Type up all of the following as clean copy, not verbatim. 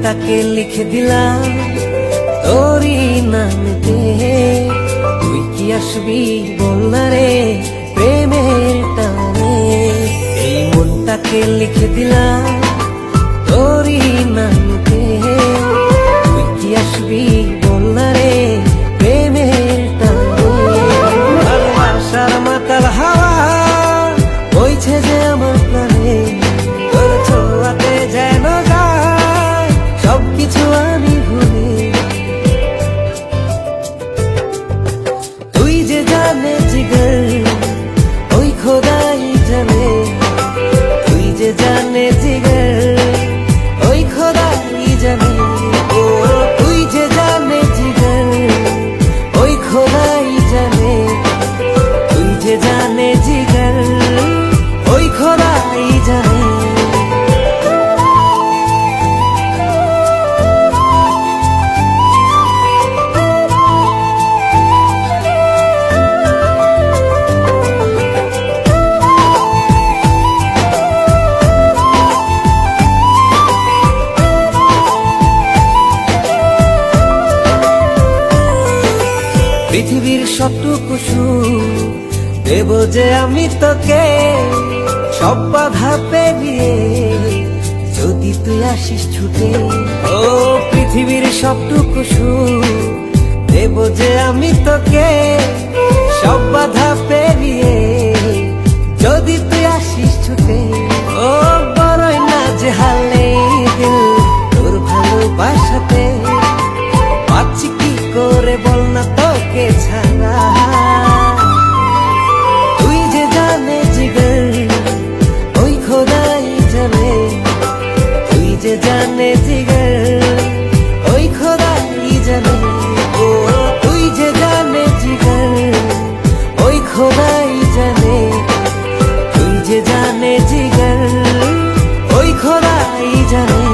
মনটাকে লিখে দিলাম তোরই নামে। তুই কি আসবি বল না রে প্রেমের টানে। এই মনটাকে লিখে দিলাম তোরই নামে। তুই কি আসবি বল না রে প্রেমের টানে। ভালোবাসার মাতাল হাওয়া বইছে যে আমার প্রাণে। তোর ছোঁয়াতে যেন যায় সবকিছু আমি ভুলে। তুই যে জানে জিগর ওই খোদাই জানে। তুই যে জানে জিগর ওই খোদাই জানে। ও তুই যে জানে জিগর ওই খোদাই জানে। তুই যে জানে জিগর ওই খোদাই জানে। পৃথিবীর সবটুকু সুখ দেব যে আমি তোকে। সব বাধা পেরিয়ে যদি তুই আসিস ছুটে। ও পৃথিবীর সবটুকু সুখ দেব যে আমি তোকে। সব বাধা পেরিয়ে যদি তুই আসিস ছুটে। ও বড়ই না যে হালে দিল তোর ভালোবাসাতে। পাচ্ছি কি করে বল না তোকে ছাড়া। তুই যে জানে জিগর ওই খোদাই জানে। তুই যে জানে জিগর ওই খোদাই জানে। ও তুই যে জানে জিগর ওই খোদাই জানে। তুই যে জানে জিগর ওই খোদাই জানে।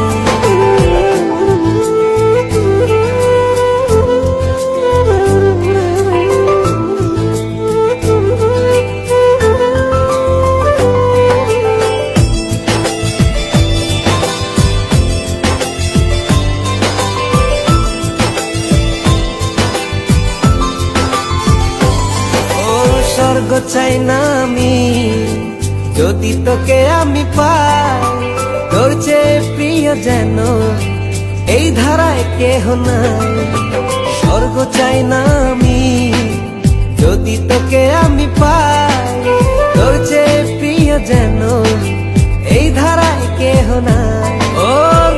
স্বর্গ চাই না আমি যদি তোকে আমি পাই। তোর চেয়ে প্রিয় যেন এই ধারায় কেহ নাই। স্বর্গ চাই না আমি যদি তোকে আমি পাই। তোর চেয়ে প্রিয় যেন এই ধারায় কেহ নাই। ও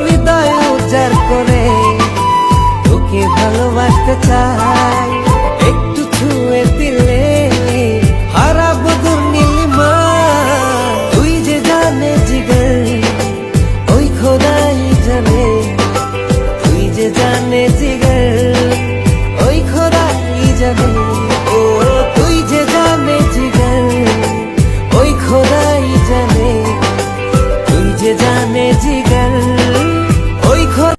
হৃদয় উজাড় করে তোকে ভালোবাসতে চাই।